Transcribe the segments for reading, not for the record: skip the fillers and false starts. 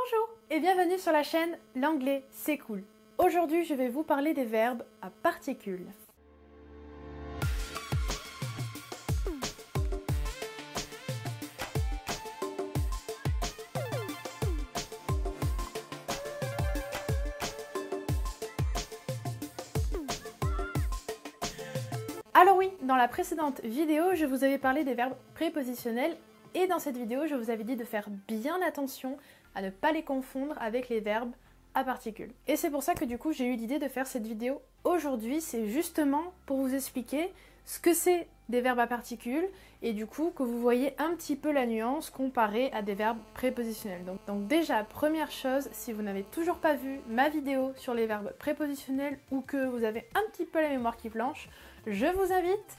Bonjour et bienvenue sur la chaîne L'anglais c'est cool. Aujourd'hui je vais vous parler des verbes à particules. Alors oui, dans la précédente vidéo je vous avais parlé des verbes prépositionnels et dans cette vidéo je vous avais dit de faire bien attention à ne pas les confondre avec les verbes à particules. Et c'est pour ça que du coup j'ai eu l'idée de faire cette vidéo aujourd'hui, c'est justement pour vous expliquer ce que c'est des verbes à particules et du coup que vous voyez un petit peu la nuance comparée à des verbes prépositionnels. Donc déjà, première chose, si vous n'avez toujours pas vu ma vidéo sur les verbes prépositionnels ou que vous avez un petit peu la mémoire qui flanche, je vous invite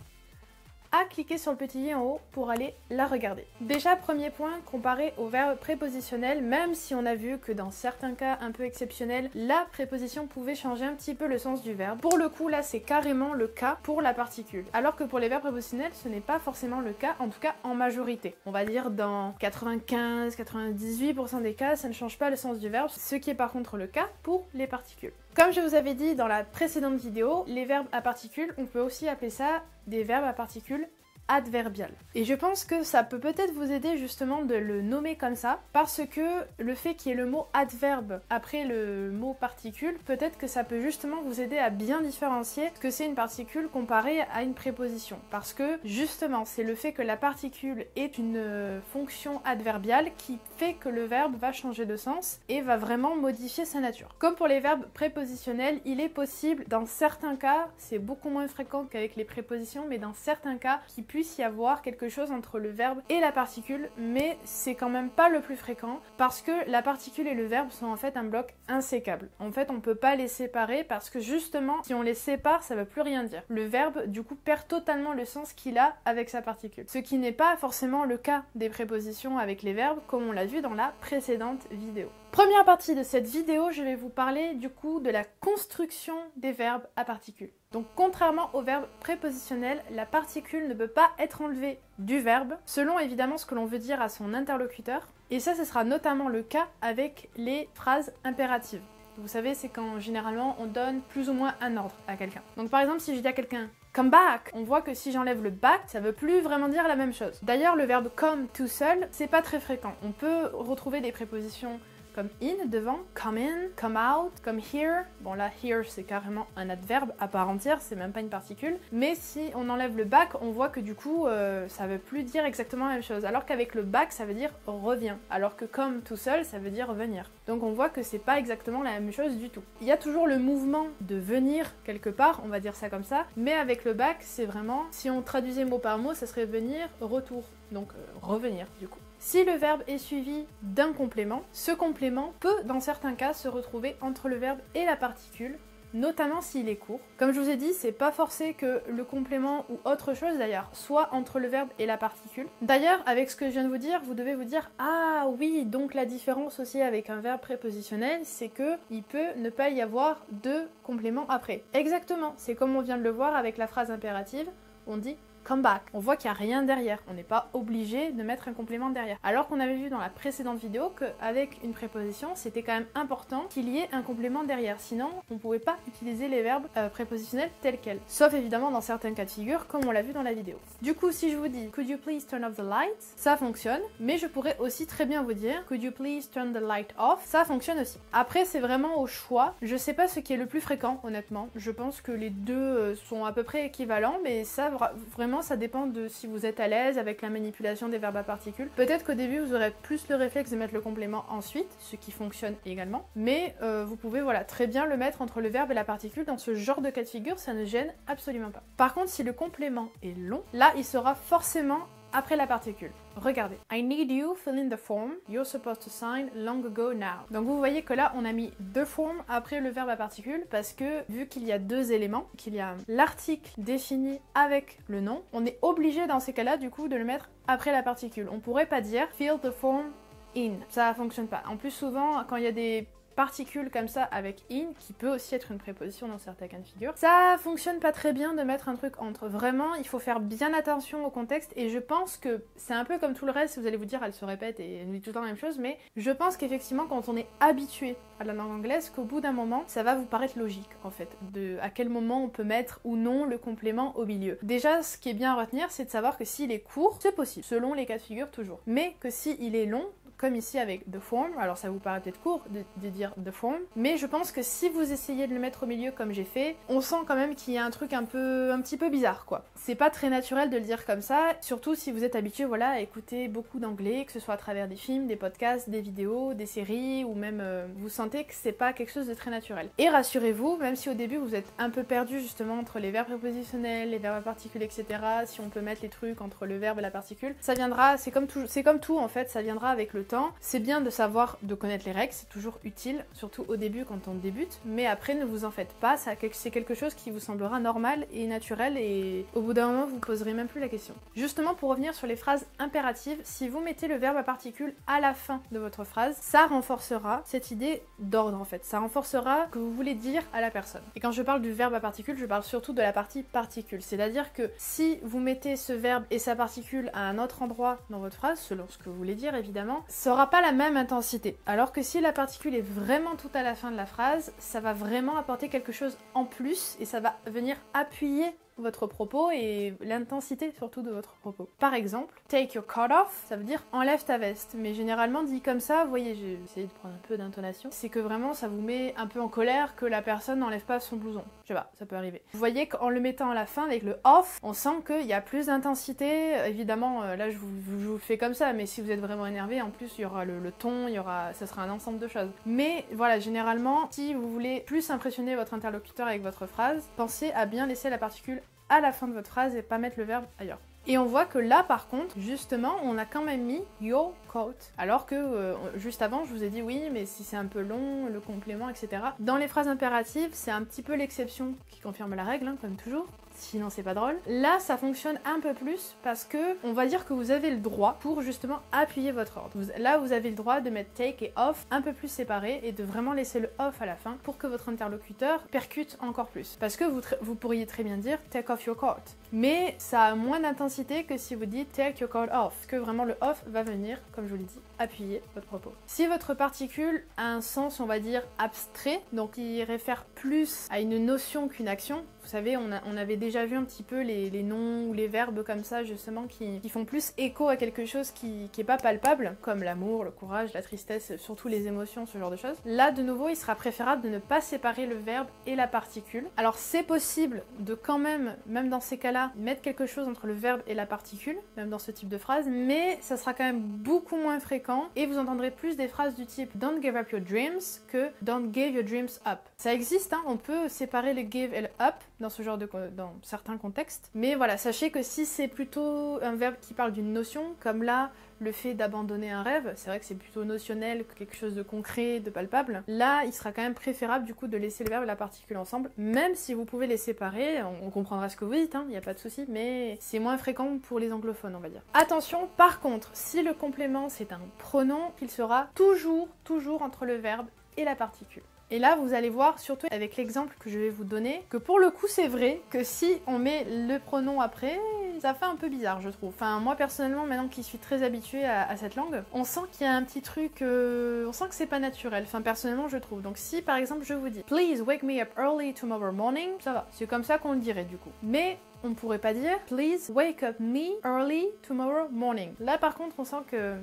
à cliquer sur le petit i en haut pour aller la regarder. Déjà, premier point, comparé aux verbes prépositionnels, même si on a vu que dans certains cas un peu exceptionnels, la préposition pouvait changer un petit peu le sens du verbe. Pour le coup, là, c'est carrément le cas pour la particule. Alors que pour les verbes prépositionnels, ce n'est pas forcément le cas, en tout cas en majorité. On va dire dans 95-98% des cas, ça ne change pas le sens du verbe, ce qui est par contre le cas pour les particules. Comme je vous avais dit dans la précédente vidéo, les verbes à particules, on peut aussi appeler ça des verbes à particules adverbiales. Et je pense que ça peut peut-être vous aider justement de le nommer comme ça, parce que le fait qu'il y ait le mot adverbe après le mot particule, peut-être que ça peut justement vous aider à bien différencier ce que c'est une particule comparée à une préposition. Parce que justement, c'est le fait que la particule est une fonction adverbiale qui fait que le verbe va changer de sens et va vraiment modifier sa nature. Comme pour les verbes prépositionnels, il est possible, dans certains cas, c'est beaucoup moins fréquent qu'avec les prépositions, mais dans certains cas, qu'il puisse y avoir quelque chose entre le verbe et la particule, mais c'est quand même pas le plus fréquent parce que la particule et le verbe sont en fait un bloc insécable. En fait, on peut pas les séparer parce que justement, si on les sépare, ça veut plus rien dire. Le verbe, du coup, perd totalement le sens qu'il a avec sa particule. Ce qui n'est pas forcément le cas des prépositions avec les verbes, comme on l'a vu dans la précédente vidéo. Première partie de cette vidéo, je vais vous parler du coup de la construction des verbes à particules. Donc contrairement aux verbes prépositionnels, la particule ne peut pas être enlevée du verbe, selon évidemment ce que l'on veut dire à son interlocuteur. Et ça, ce sera notamment le cas avec les phrases impératives. Vous savez, c'est quand généralement on donne plus ou moins un ordre à quelqu'un. Donc par exemple, si je dis à quelqu'un come back, on voit que si j'enlève le back, ça veut plus vraiment dire la même chose. D'ailleurs, le verbe come tout seul, c'est pas très fréquent. On peut retrouver des prépositions comme in devant, come in, come out, come here. Bon là, here c'est carrément un adverbe à part entière, c'est même pas une particule. Mais si on enlève le back, on voit que du coup, ça veut plus dire exactement la même chose. Alors qu'avec le back, ça veut dire revient. Alors que come tout seul, ça veut dire venir. Donc on voit que c'est pas exactement la même chose du tout. Il y a toujours le mouvement de venir quelque part, on va dire ça comme ça. Mais avec le back, c'est vraiment, si on traduisait mot par mot, ça serait venir, retour. Donc revenir du coup. Si le verbe est suivi d'un complément, ce complément peut dans certains cas se retrouver entre le verbe et la particule, notamment s'il est court. Comme je vous ai dit, c'est pas forcé que le complément ou autre chose d'ailleurs soit entre le verbe et la particule. D'ailleurs, avec ce que je viens de vous dire, vous devez vous dire « Ah oui, donc la différence aussi avec un verbe prépositionnel, c'est que il peut ne pas y avoir de complément après. » Exactement, c'est comme on vient de le voir avec la phrase impérative, on dit come back. On voit qu'il n'y a rien derrière, on n'est pas obligé de mettre un complément derrière. Alors qu'on avait vu dans la précédente vidéo qu'avec une préposition, c'était quand même important qu'il y ait un complément derrière, sinon on ne pouvait pas utiliser les verbes prépositionnels tels quels. Sauf évidemment dans certains cas de figure, comme on l'a vu dans la vidéo. Du coup, si je vous dis could you please turn off the lights, ça fonctionne, mais je pourrais aussi très bien vous dire could you please turn the light off, ça fonctionne aussi. Après, c'est vraiment au choix. Je sais pas ce qui est le plus fréquent, honnêtement. Je pense que les deux sont à peu près équivalents, mais ça, vraiment, ça dépend de si vous êtes à l'aise avec la manipulation des verbes à particules. Peut-être qu'au début vous aurez plus le réflexe de mettre le complément ensuite, ce qui fonctionne également, mais vous pouvez voilà, très bien le mettre entre le verbe et la particule. Dans ce genre de cas de figure, ça ne gêne absolument pas. Par contre, si le complément est long, là il sera forcément après la particule. Regardez. I need you, fill in the form you're supposed to sign long ago now. Donc vous voyez que là on a mis the form après le verbe à particule parce que vu qu'il y a deux éléments, qu'il y a l'article défini avec le nom, on est obligé dans ces cas-là du coup de le mettre après la particule. On pourrait pas dire fill the form in. Ça fonctionne pas. En plus souvent quand il y a des particule comme ça avec in, qui peut aussi être une préposition dans certains cas de figure, ça fonctionne pas très bien de mettre un truc entre. Vraiment, il faut faire bien attention au contexte, et je pense que c'est un peu comme tout le reste, vous allez vous dire elle se répète et elle dit tout le temps la même chose, mais je pense qu'effectivement quand on est habitué à la langue anglaise, qu'au bout d'un moment, ça va vous paraître logique en fait, de à quel moment on peut mettre ou non le complément au milieu. Déjà, ce qui est bien à retenir, c'est de savoir que s'il est court, c'est possible, selon les cas de figure toujours, mais que s'il est long, comme ici avec the form, alors ça vous paraît peut-être court de dire the form, mais je pense que si vous essayez de le mettre au milieu comme j'ai fait, on sent quand même qu'il y a un truc un petit peu bizarre quoi. C'est pas très naturel de le dire comme ça, surtout si vous êtes habitué voilà, à écouter beaucoup d'anglais, que ce soit à travers des films, des podcasts, des vidéos, des séries, ou même vous sentez que c'est pas quelque chose de très naturel. Et rassurez-vous, même si au début vous êtes un peu perdu justement entre les verbes prépositionnels, les verbes à particules, etc., si on peut mettre les trucs entre le verbe et la particule, ça viendra, c'est comme tout en fait, ça viendra avec le temps. C'est bien de savoir, de connaître les règles, c'est toujours utile, surtout au début quand on débute, mais après ne vous en faites pas, c'est quelque chose qui vous semblera normal et naturel, et au bout d'un moment vous poserez même plus la question. Justement, pour revenir sur les phrases impératives, si vous mettez le verbe à particule à la fin de votre phrase, ça renforcera cette idée d'ordre en fait, ça renforcera ce que vous voulez dire à la personne. Et quand je parle du verbe à particule, je parle surtout de la partie particule, c'est-à-dire que si vous mettez ce verbe et sa particule à un autre endroit dans votre phrase, selon ce que vous voulez dire évidemment, ça aura pas la même intensité. Alors que si la particule est vraiment tout à la fin de la phrase, ça va vraiment apporter quelque chose en plus et ça va venir appuyer votre propos et l'intensité surtout de votre propos. Par exemple, take your coat off, ça veut dire enlève ta veste, mais généralement dit comme ça, vous voyez, j'ai essayé de prendre un peu d'intonation, c'est que vraiment ça vous met un peu en colère que la personne n'enlève pas son blouson. Je sais pas, ça peut arriver. Vous voyez qu'en le mettant à la fin avec le off, on sent qu'il y a plus d'intensité, évidemment là je vous le fais comme ça, mais si vous êtes vraiment énervé, en plus il y aura le ton, ça sera un ensemble de choses. Mais voilà, généralement, si vous voulez plus impressionner votre interlocuteur avec votre phrase, pensez à bien laisser la particule à la fin de votre phrase et pas mettre le verbe ailleurs. Et on voit que là par contre, justement, on a quand même mis your coat. Alors que juste avant, je vous ai dit oui, mais si c'est un peu long, le complément, etc. Dans les phrases impératives, c'est un petit peu l'exception qui confirme la règle, hein, comme toujours. Sinon c'est pas drôle. Là ça fonctionne un peu plus parce que on va dire que vous avez le droit pour justement appuyer votre ordre. Là vous avez le droit de mettre take et off un peu plus séparés et de vraiment laisser le off à la fin pour que votre interlocuteur percute encore plus. Parce que vous pourriez très bien dire take off your coat. Mais ça a moins d'intensité que si vous dites take your coat off. Parce que vraiment le off va venir, comme je vous l'ai dit, appuyer votre propos. Si votre particule a un sens, on va dire, abstrait, donc il réfère plus à une notion qu'une action, vous savez, on avait déjà vu un petit peu les noms ou les verbes comme ça, justement, qui font plus écho à quelque chose qui est pas palpable, comme l'amour, le courage, la tristesse, surtout les émotions, ce genre de choses. Là, de nouveau, il sera préférable de ne pas séparer le verbe et la particule. Alors, c'est possible de quand même dans ces cas-là, mettre quelque chose entre le verbe et la particule, même dans ce type de phrase, mais ça sera quand même beaucoup moins fréquent, et vous entendrez plus des phrases du type « Don't give up your dreams » que « Don't give your dreams up ». Ça existe, hein, on peut séparer le « give » et le « up » dans certains contextes. Mais voilà, sachez que si c'est plutôt un verbe qui parle d'une notion, comme là, le fait d'abandonner un rêve, c'est vrai que c'est plutôt notionnel que quelque chose de concret, de palpable. Là, il sera quand même préférable du coup de laisser le verbe et la particule ensemble, même si vous pouvez les séparer, on comprendra ce que vous dites, il n'y a pas de souci, mais c'est moins fréquent pour les anglophones, on va dire. Attention, par contre, si le complément c'est un pronom, il sera toujours entre le verbe et la particule. Et là, vous allez voir, surtout avec l'exemple que je vais vous donner, que pour le coup, c'est vrai que si on met le pronom après, ça fait un peu bizarre, je trouve. Enfin, moi, personnellement, maintenant qui suis très habituée à cette langue, on sent qu'il y a un petit truc... on sent que c'est pas naturel. Enfin, personnellement, je trouve. Donc si, par exemple, je vous dis « Please wake me up early tomorrow morning », ça va. C'est comme ça qu'on le dirait, du coup. Mais... on pourrait pas dire « Please wake up me early tomorrow morning ». Là, par contre, on sent que...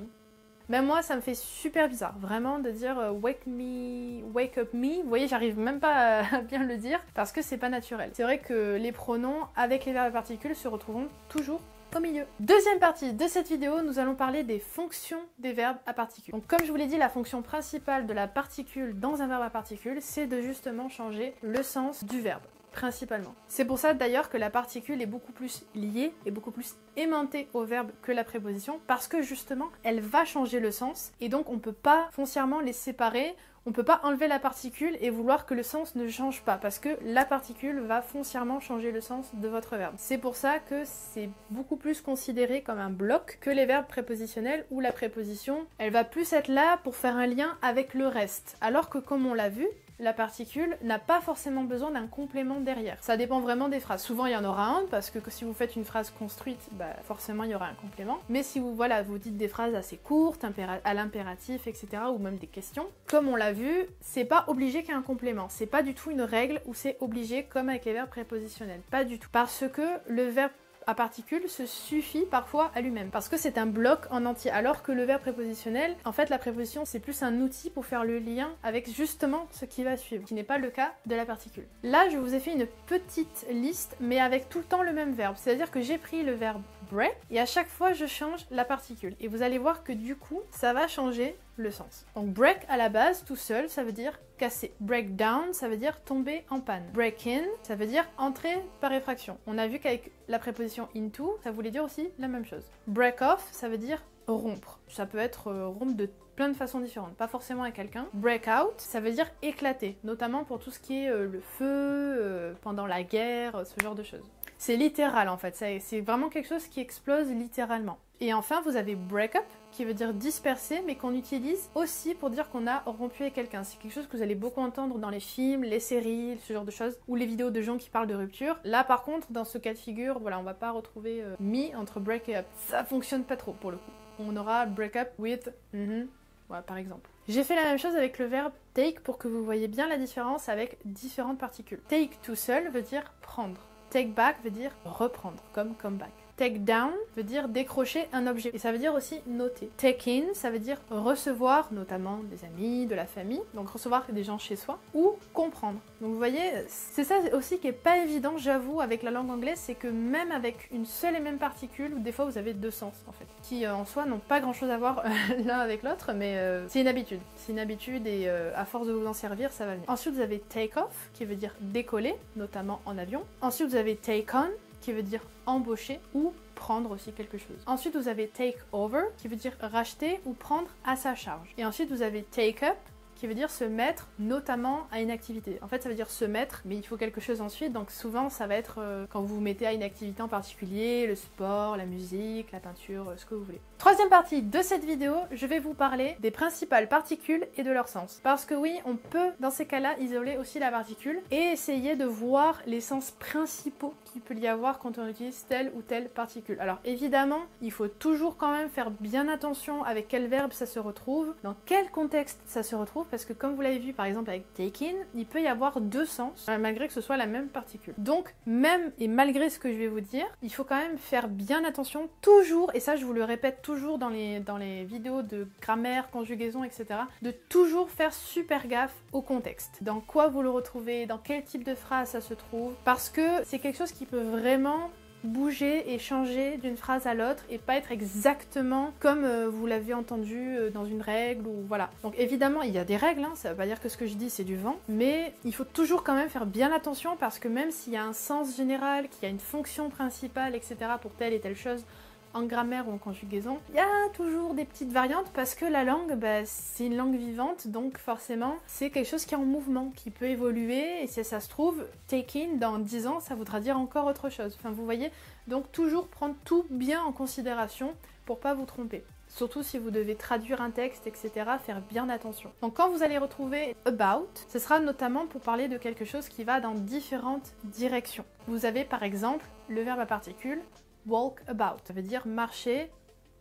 même moi, ça me fait super bizarre, vraiment, de dire wake up me. Vous voyez, j'arrive même pas à bien le dire, parce que c'est pas naturel. C'est vrai que les pronoms, avec les verbes à particules, se retrouveront toujours au milieu. Deuxième partie de cette vidéo, nous allons parler des fonctions des verbes à particules. Donc comme je vous l'ai dit, la fonction principale de la particule dans un verbe à particules, c'est de justement changer le sens du verbe. principalement. C'est pour ça d'ailleurs que la particule est beaucoup plus liée et beaucoup plus aimantée au verbe que la préposition, parce que justement, elle va changer le sens, et donc on peut pas foncièrement les séparer. On ne peut pas enlever la particule et vouloir que le sens ne change pas, parce que la particule va foncièrement changer le sens de votre verbe. C'est pour ça que c'est beaucoup plus considéré comme un bloc que les verbes prépositionnels, où la préposition, elle va plus être là pour faire un lien avec le reste. Alors que comme on l'a vu, la particule n'a pas forcément besoin d'un complément derrière. Ça dépend vraiment des phrases. Souvent il y en aura un, parce que si vous faites une phrase construite, bah forcément il y aura un complément. Mais si vous, voilà, vous dites des phrases assez courtes, à l'impératif, etc., ou même des questions, comme on l'a vu, c'est pas obligé qu'il y ait un complément. C'est pas du tout une règle où c'est obligé comme avec les verbes prépositionnels. Pas du tout. Parce que le verbe à particule se suffit parfois à lui-même, parce que c'est un bloc en entier, alors que le verbe prépositionnel, en fait la préposition c'est plus un outil pour faire le lien avec justement ce qui va suivre, qui n'est pas le cas de la particule. Là je vous ai fait une petite liste, mais avec tout le temps le même verbe, c'est-à-dire que j'ai pris le verbe break, et à chaque fois je change la particule, et vous allez voir que du coup ça va changer le sens. Donc break à la base, tout seul, ça veut dire casser. Break down, ça veut dire tomber en panne. Break in, ça veut dire entrer par effraction. On a vu qu'avec la préposition into, ça voulait dire aussi la même chose. Break off, ça veut dire rompre. Ça peut être rompre de plein de façons différentes, pas forcément avec quelqu'un. Break out, ça veut dire éclater, notamment pour tout ce qui est le feu, pendant la guerre, ce genre de choses. C'est littéral en fait, c'est vraiment quelque chose qui explose littéralement. Et enfin, vous avez break up, qui veut dire disperser, mais qu'on utilise aussi pour dire qu'on a rompu avec quelqu'un. C'est quelque chose que vous allez beaucoup entendre dans les films, les séries, ce genre de choses, ou les vidéos de gens qui parlent de rupture. Là, par contre, dans ce cas de figure, voilà, on va pas retrouver me entre break et up. Ça fonctionne pas trop pour le coup. On aura break up with voilà, par exemple. J'ai fait la même chose avec le verbe take pour que vous voyez bien la différence avec différentes particules. Take tout seul veut dire prendre. Take back veut dire reprendre, comme come back. Take down veut dire décrocher un objet, et ça veut dire aussi noter. Take in, ça veut dire recevoir, notamment des amis, de la famille, donc recevoir des gens chez soi, ou comprendre. Donc vous voyez, c'est ça aussi qui est pas évident, j'avoue, avec la langue anglaise, c'est que même avec une seule et même particule, des fois vous avez deux sens en fait, qui en soi n'ont pas grand chose à voir l'un avec l'autre, mais c'est une habitude. C'est une habitude et à force de vous en servir, ça va venir. Ensuite vous avez take off, qui veut dire décoller, notamment en avion. Ensuite vous avez take on, qui veut dire embaucher ou prendre aussi quelque chose. Ensuite vous avez take over, qui veut dire racheter ou prendre à sa charge. Et ensuite vous avez take up, qui veut dire se mettre notamment à une activité. En fait ça veut dire se mettre, mais il faut quelque chose ensuite, donc souvent ça va être quand vous vous mettez à une activité en particulier, le sport, la musique, la peinture, ce que vous voulez. Troisième partie de cette vidéo, je vais vous parler des principales particules et de leur sens. Parce que oui, on peut dans ces cas-là isoler aussi la particule et essayer de voir les sens principaux qu'il peut y avoir quand on utilise telle ou telle particule. Alors évidemment, il faut toujours quand même faire bien attention avec quel verbe ça se retrouve, dans quel contexte ça se retrouve, parce que comme vous l'avez vu par exemple avec take in, il peut y avoir deux sens malgré que ce soit la même particule. Donc même et malgré ce que je vais vous dire, il faut quand même faire bien attention toujours, et ça je vous le répète toujours dans les vidéos de grammaire, conjugaison, etc., de toujours faire super gaffe au contexte. Dans quoi vous le retrouvez, dans quel type de phrase ça se trouve, parce que c'est quelque chose qui peut vraiment bouger et changer d'une phrase à l'autre et pas être exactement comme vous l'avez entendu dans une règle ou voilà. Donc évidemment il y a des règles, hein, ça veut pas dire que ce que je dis c'est du vent, mais il faut toujours quand même faire bien attention parce que même s'il y a un sens général, qu'il y a une fonction principale, etc. pour telle et telle chose, en grammaire ou en conjugaison, il y a toujours des petites variantes parce que la langue, bah, c'est une langue vivante, donc forcément c'est quelque chose qui est en mouvement, qui peut évoluer, et si ça se trouve, take in dans 10 ans, ça voudra dire encore autre chose. Enfin vous voyez, donc toujours prendre tout bien en considération pour pas vous tromper. Surtout si vous devez traduire un texte, etc., faire bien attention. Donc quand vous allez retrouver about, ce sera notamment pour parler de quelque chose qui va dans différentes directions. Vous avez par exemple le verbe à particule walk about, ça veut dire marcher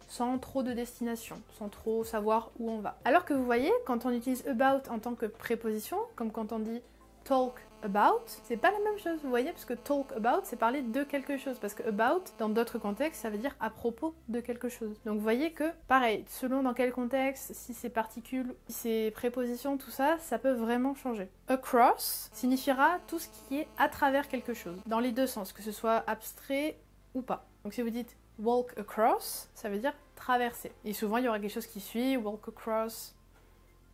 sans trop de destination, sans trop savoir où on va. Alors que vous voyez, quand on utilise about en tant que préposition, comme quand on dit talk about, c'est pas la même chose, vous voyez, parce que talk about, c'est parler de quelque chose, parce que about, dans d'autres contextes, ça veut dire à propos de quelque chose. Donc vous voyez que, pareil, selon dans quel contexte, si c'est particules, si c'est prépositions, tout ça, ça peut vraiment changer. Across signifiera tout ce qui est à travers quelque chose, dans les deux sens, que ce soit abstrait ou pas. Donc si vous dites walk across, ça veut dire traverser. Et souvent il y aura quelque chose qui suit, walk across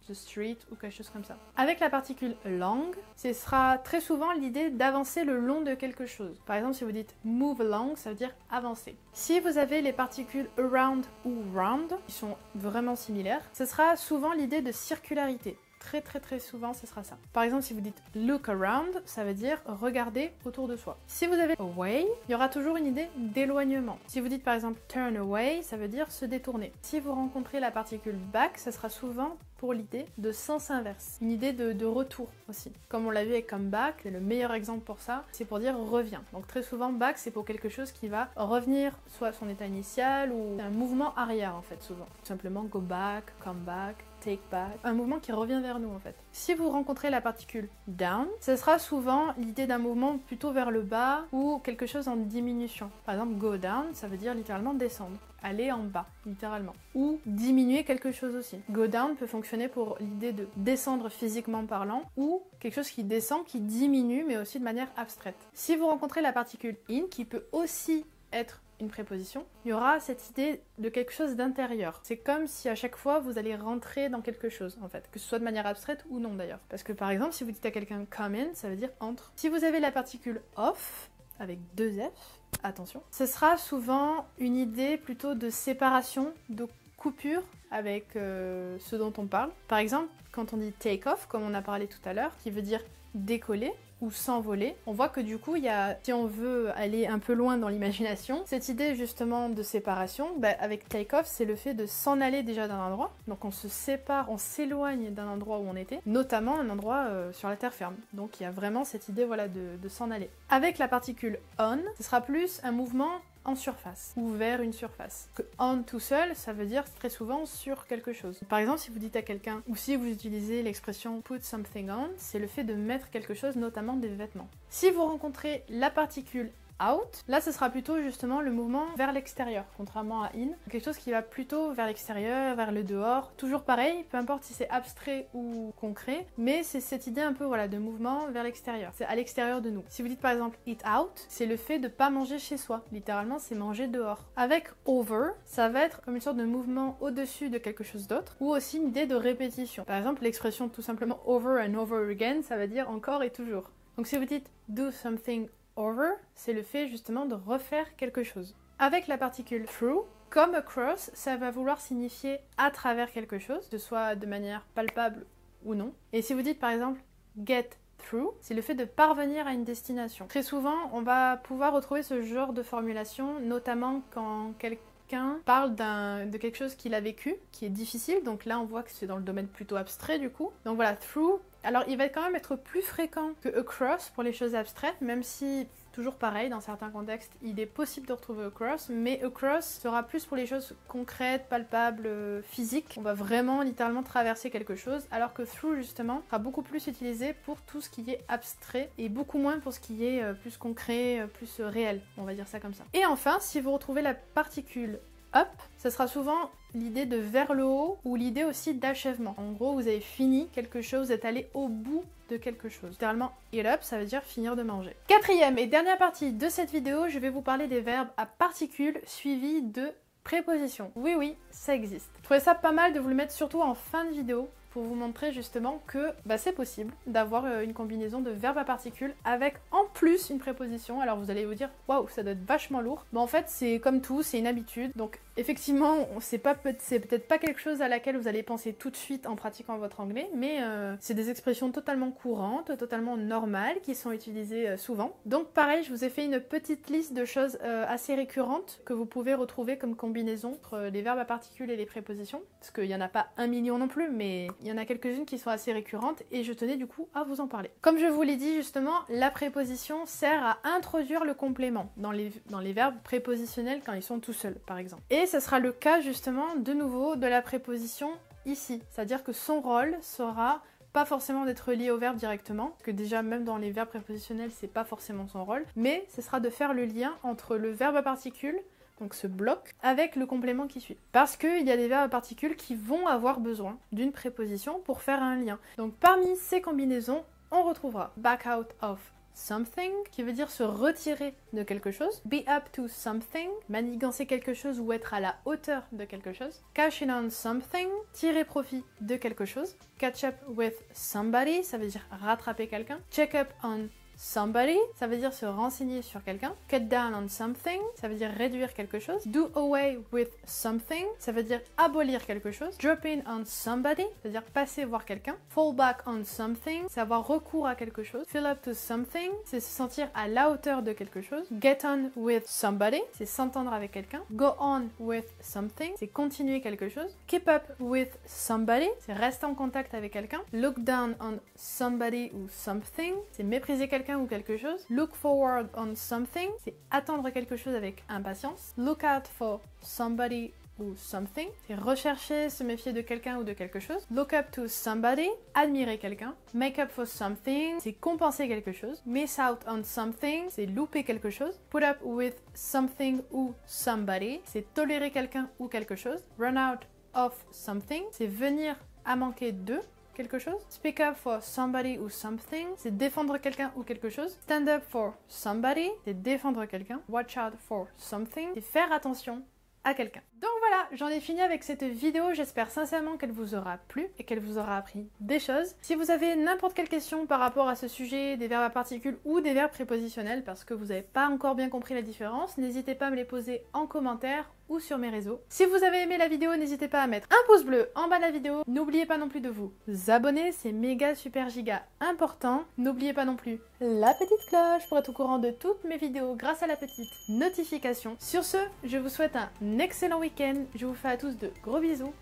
the street ou quelque chose comme ça. Avec la particule along, ce sera très souvent l'idée d'avancer le long de quelque chose. Par exemple, si vous dites move along, ça veut dire avancer. Si vous avez les particules around ou round, qui sont vraiment similaires, ce sera souvent l'idée de circularité. Très souvent, ce sera ça. Par exemple, si vous dites look around, ça veut dire regarder autour de soi. Si vous avez away, il y aura toujours une idée d'éloignement. Si vous dites par exemple turn away, ça veut dire se détourner. Si vous rencontrez la particule back, ça sera souvent pour l'idée de sens inverse. Une idée de retour aussi. Comme on l'a vu avec come back, c'est le meilleur exemple pour ça, c'est pour dire reviens. Donc très souvent, back, c'est pour quelque chose qui va revenir soit à son état initial ou un mouvement arrière en fait souvent. Tout simplement go back, come back, take back, un mouvement qui revient vers nous en fait. Si vous rencontrez la particule down, ce sera souvent l'idée d'un mouvement plutôt vers le bas ou quelque chose en diminution. Par exemple, go down, ça veut dire littéralement descendre, aller en bas, littéralement. Ou diminuer quelque chose aussi. Go down peut fonctionner pour l'idée de descendre physiquement parlant ou quelque chose qui descend, qui diminue, mais aussi de manière abstraite. Si vous rencontrez la particule in, qui peut aussi être une préposition, il y aura cette idée de quelque chose d'intérieur. C'est comme si à chaque fois vous allez rentrer dans quelque chose en fait, que ce soit de manière abstraite ou non d'ailleurs. Parce que par exemple, si vous dites à quelqu'un come in, ça veut dire entre. Si vous avez la particule off, avec 2 F, attention, ce sera souvent une idée plutôt de séparation, de coupure avec ce dont on parle. Par exemple, quand on dit take off, comme on a parlé tout à l'heure, qui veut dire décoller, ou s'envoler, on voit que du coup, il y a, si on veut aller un peu loin dans l'imagination, cette idée justement de séparation, avec take-off, c'est le fait de s'en aller déjà d'un endroit. Donc on se sépare, on s'éloigne d'un endroit où on était, notamment un endroit sur la terre ferme. Donc il y a vraiment cette idée voilà, de s'en aller. Avec la particule on, ce sera plus un mouvement en surface, ou vers une surface. Que on tout seul, ça veut dire très souvent sur quelque chose. Par exemple, si vous dites à quelqu'un, ou si vous utilisez l'expression put something on, c'est le fait de mettre quelque chose, notamment des vêtements. Si vous rencontrez la particule out, là ce sera plutôt justement le mouvement vers l'extérieur, contrairement à in. Quelque chose qui va plutôt vers l'extérieur, vers le dehors. Toujours pareil, peu importe si c'est abstrait ou concret, mais c'est cette idée un peu voilà, de mouvement vers l'extérieur. C'est à l'extérieur de nous. Si vous dites par exemple eat out, c'est le fait de pas manger chez soi. Littéralement, c'est manger dehors. Avec over, ça va être comme une sorte de mouvement au-dessus de quelque chose d'autre, ou aussi une idée de répétition. Par exemple, l'expression tout simplement over and over again, ça veut dire encore et toujours. Donc si vous dites do something over, c'est le fait justement de refaire quelque chose. Avec la particule through, comme across, ça va vouloir signifier à travers quelque chose, que ce soit de manière palpable ou non. Et si vous dites par exemple get through, c'est le fait de parvenir à une destination. Très souvent, on va pouvoir retrouver ce genre de formulation, notamment quand quelqu'un parle de quelque chose qu'il a vécu, qui est difficile, donc là on voit que c'est dans le domaine plutôt abstrait du coup. Donc voilà, through, alors il va quand même être plus fréquent que across pour les choses abstraites, même si, toujours pareil, dans certains contextes, il est possible de retrouver across, mais across sera plus pour les choses concrètes, palpables, physiques. On va vraiment littéralement traverser quelque chose, alors que through justement sera beaucoup plus utilisé pour tout ce qui est abstrait et beaucoup moins pour ce qui est plus concret, plus réel, on va dire ça comme ça. Et enfin, si vous retrouvez la particule up, ça sera souvent l'idée de vers le haut ou l'idée aussi d'achèvement. En gros, vous avez fini quelque chose, vous êtes allé au bout de quelque chose. Littéralement, eat up, ça veut dire finir de manger. Quatrième et dernière partie de cette vidéo, je vais vous parler des verbes à particules suivis de prépositions. Oui, ça existe. Je trouvais ça pas mal de vous le mettre surtout en fin de vidéo pour vous montrer justement que c'est possible d'avoir une combinaison de verbes à particules avec en plus une préposition. Alors vous allez vous dire waouh, ça doit être vachement lourd, mais en fait c'est comme tout, c'est une habitude. Donc effectivement, c'est peut-être pas quelque chose à laquelle vous allez penser tout de suite en pratiquant votre anglais, mais c'est des expressions totalement courantes, totalement normales, qui sont utilisées souvent. Donc pareil, je vous ai fait une petite liste de choses assez récurrentes que vous pouvez retrouver comme combinaison entre les verbes à particules et les prépositions, parce qu'il n'y en a pas 1 million non plus, mais il y en a quelques-unes qui sont assez récurrentes et je tenais du coup à vous en parler. Comme je vous l'ai dit justement, la préposition sert à introduire le complément dans les verbes prépositionnels quand ils sont tout seuls par exemple. Et ce sera le cas justement de nouveau de la préposition ici, c'est-à-dire que son rôle sera pas forcément d'être lié au verbe directement, parce que déjà même dans les verbes prépositionnels c'est pas forcément son rôle, mais ce sera de faire le lien entre le verbe à particules, donc ce bloc, avec le complément qui suit. Parce qu'il y a des verbes à particules qui vont avoir besoin d'une préposition pour faire un lien. Donc parmi ces combinaisons, on retrouvera back out of something, qui veut dire se retirer de quelque chose. Be up to something, manigancer quelque chose ou être à la hauteur de quelque chose. Cash in on something, tirer profit de quelque chose. Catch up with somebody, ça veut dire rattraper quelqu'un. Check up on somebody, ça veut dire se renseigner sur quelqu'un. Cut down on something, ça veut dire réduire quelque chose. Do away with something, ça veut dire abolir quelque chose. Drop in on somebody, ça veut dire passer voir quelqu'un. Fall back on something, c'est avoir recours à quelque chose. Fill up to something, c'est se sentir à la hauteur de quelque chose. Get on with somebody, c'est s'entendre avec quelqu'un. Go on with something, c'est continuer quelque chose. Keep up with somebody, c'est rester en contact avec quelqu'un. Look down on somebody ou something, c'est mépriser quelqu'un ou quelque chose. Look forward on something, c'est attendre quelque chose avec impatience. Look out for somebody ou something, c'est rechercher, se méfier de quelqu'un ou de quelque chose. Look up to somebody, admirer quelqu'un. Make up for something, c'est compenser quelque chose. Miss out on something, c'est louper quelque chose. Put up with something ou somebody, c'est tolérer quelqu'un ou quelque chose. Run out of something, c'est venir à manquer de quelque chose. Speak up for somebody ou something, c'est défendre quelqu'un ou quelque chose. Stand up for somebody, c'est défendre quelqu'un. Watch out for something, c'est faire attention à quelqu'un. Donc voilà, j'en ai fini avec cette vidéo, j'espère sincèrement qu'elle vous aura plu et qu'elle vous aura appris des choses. Si vous avez n'importe quelle question par rapport à ce sujet des verbes à particules ou des verbes prépositionnels parce que vous n'avez pas encore bien compris la différence, n'hésitez pas à me les poser en commentaire ou sur mes réseaux. Si vous avez aimé la vidéo, n'hésitez pas à mettre un pouce bleu en bas de la vidéo. N'oubliez pas non plus de vous abonner, c'est méga super giga important. N'oubliez pas non plus la petite cloche pour être au courant de toutes mes vidéos grâce à la petite notification. Sur ce, je vous souhaite un excellent week-end. Je vous fais à tous de gros bisous.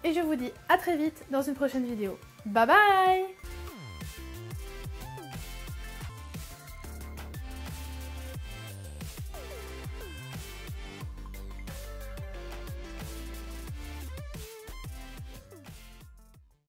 Et je vous dis à très vite dans une prochaine vidéo. Bye bye!